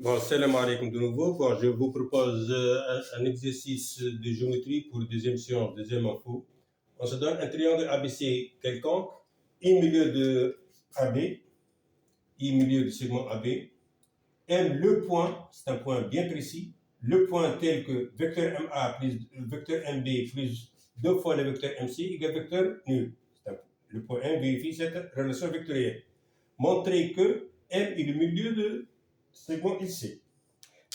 Bon, salam alaikum de nouveau. Bon, je vous propose un exercice de géométrie pour deuxième séance, deuxième info. On se donne un triangle ABC quelconque, I milieu de AB, I milieu du segment AB, M le point, c'est un point bien précis, le point tel que vecteur MA plus vecteur MB plus 2 fois le vecteur MC égale vecteur nul. Le point M vérifie cette relation vectorielle. Montrer que M est le milieu de segment IC.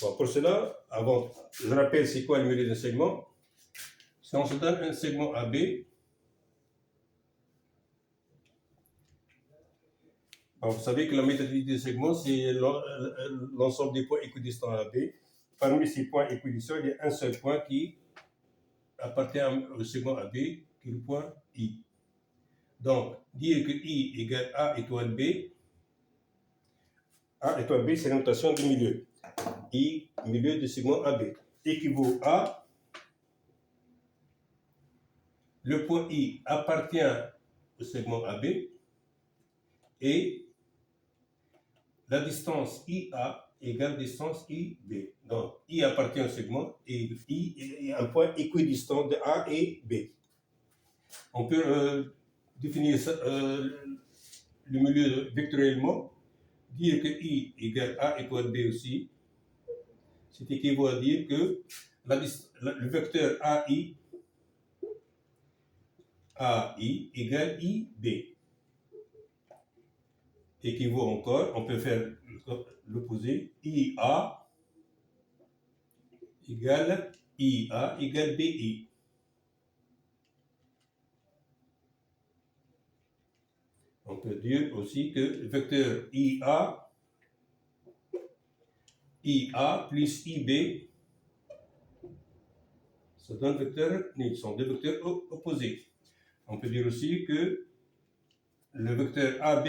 Bon, pour cela, avant, je rappelle c'est quoi le milieu d'un segment. Si on se donne un segment AB, bon, vous savez que la méthodologie des segments, c'est l'ensemble des points équidistants à AB. Parmi ces points équidistants, il y a un seul point qui appartient au segment AB, qui est le point I. Donc, dire que I égale A étoile B, A étoile B, c'est la notation du milieu. I, milieu du segment AB, équivaut à le point I appartient au segment AB et la distance IA égale distance IB. Donc, I appartient au segment et I est un point équidistant de A et B. On peut définir le milieu vectoriellement, dire que I égale A étoile B aussi. C'est équivaut à dire que le vecteur AI égale IB. Équivaut encore, on peut faire l'opposé, IA égale BI. On peut dire aussi que le vecteur IA plus IB, ça donne vecteur nul, sont deux vecteurs opposés. On peut dire aussi que le vecteur AB,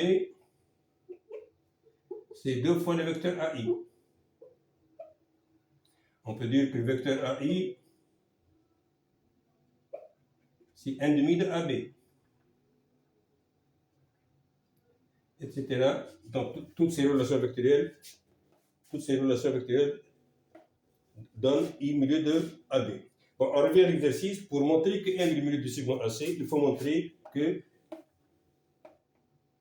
c'est 2 fois le vecteur AI. On peut dire que le vecteur AI, c'est 1/2 de AB. Etc. Donc, toutes ces relations vectorielles donnent I milieu de AB. Bon, on revient à l'exercice. Pour montrer que M est le milieu du segment AC, il faut montrer que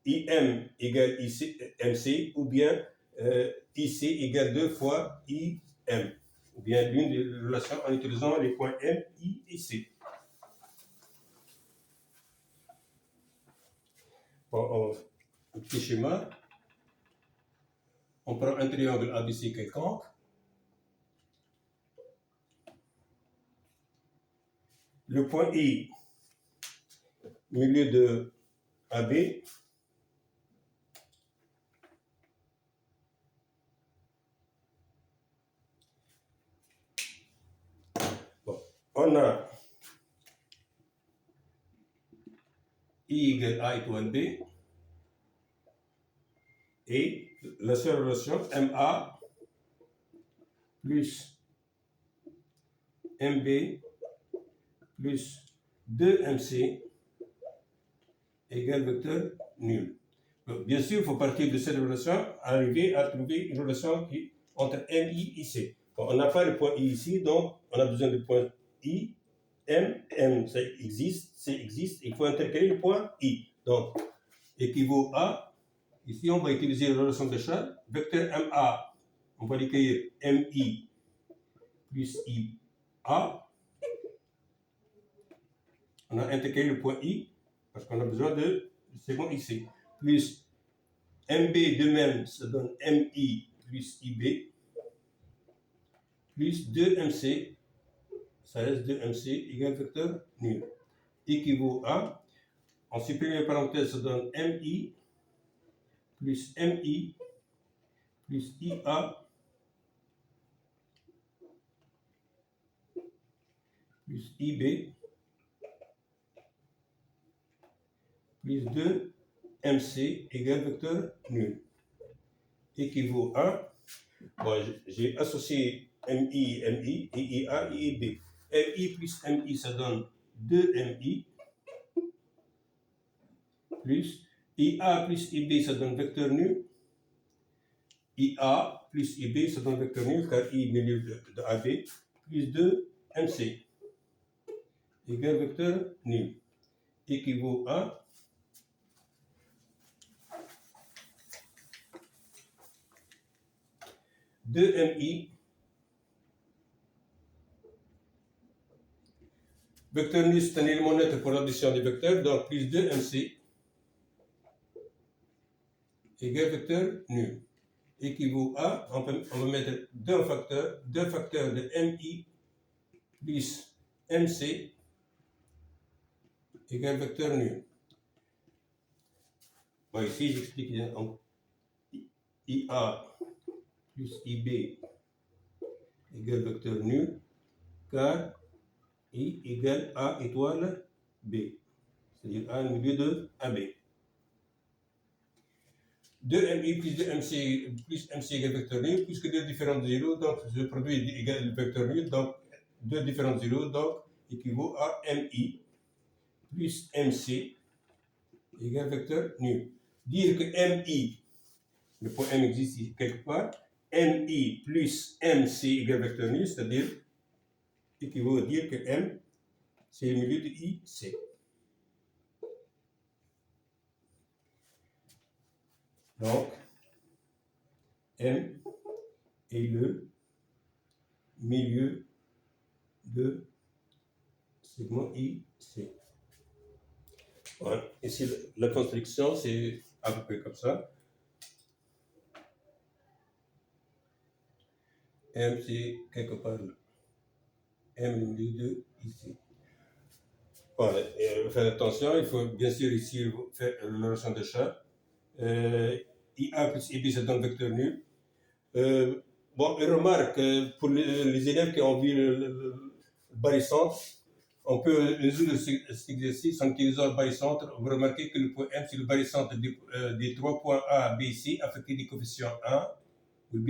IM égale MC, ou bien IC égale 2 fois IM, ou bien l'une des relations en utilisant les points M, I et C. Bon, un petit schéma. On prend un triangle ABC quelconque. Le point I, milieu de AB, bon, on a I égale A étoile B, et la seule relation MA plus MB plus 2MC égale vecteur nul. Donc, bien sûr, il faut partir de cette relation, arriver à trouver une relation entre MI et C. Bon, on n'a pas le point I ici, donc on a besoin du point I, M, ça existe, C existe, il faut intercaler le point I. Donc, équivaut à, ici on va utiliser la relation de Charles, vecteur MA, on va l'écrire MI plus IA. On a intercalé le point I, parce qu'on a besoin de segment IC, plus MB de même, ça donne MI plus IB, plus 2MC, ça reste 2MC égale vecteur nul, équivaut à, en supprime les parenthèses, ça donne MI plus MI plus IA plus IB plus 2MC égale vecteur nul, équivaut à, bon, j'ai associé MI et IA et IB. MI plus MI, ça donne 2MI, plus IA plus IB, ça donne vecteur nul, IA plus IB, ça donne un vecteur nul, car I milieu de AB, plus 2 MC, égale vecteur nul, équivaut à deux MI, vecteur nul c'est un élément neutre pour l'addition des vecteurs, donc plus 2 MC, égale vecteur nul, équivaut à, on va mettre deux facteurs de MI plus MC égale vecteur nul. Bon, ici, j'explique IA plus IB égale vecteur nul, car I égale A étoile B, c'est-à-dire A au milieu de AB. 2MI plus 2MC plus MC égale vecteur nul, puisque deux différents zéros, donc je produis égale vecteur nul, donc deux différents zéros, donc équivaut à MI plus MC égale vecteur nul. Dire que MI, le point M existe ici quelque part, MI plus MC égale vecteur nul, c'est-à-dire équivaut à dire que M, c'est le milieu de IC. Donc, M est le milieu de segment IC. Voilà. Ici, la construction, c'est à peu près comme ça. M, c'est quelque part là. M, le milieu de ici. Voilà. Faites attention, il faut bien sûr ici faire la relation de chat. IA plus IB, ça donne vecteur nul. Bon, une remarque, pour les élèves qui ont vu le barycentre, on peut résoudre cet exercice en utilisant le barycentre. Vous remarquez que le point M, c'est le barycentre des trois points A, B, C, affectés des coefficients 1, ou B,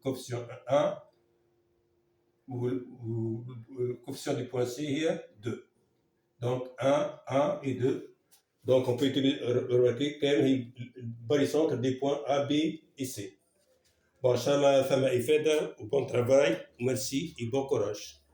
coefficient 1, ou le coefficient du point C, hier, 2. Donc, 1 et 2. Donc, on peut remarquer quand même le barycentre des points A, B et C. Bon, Inch'Allah, femme et bon travail, merci et bon courage.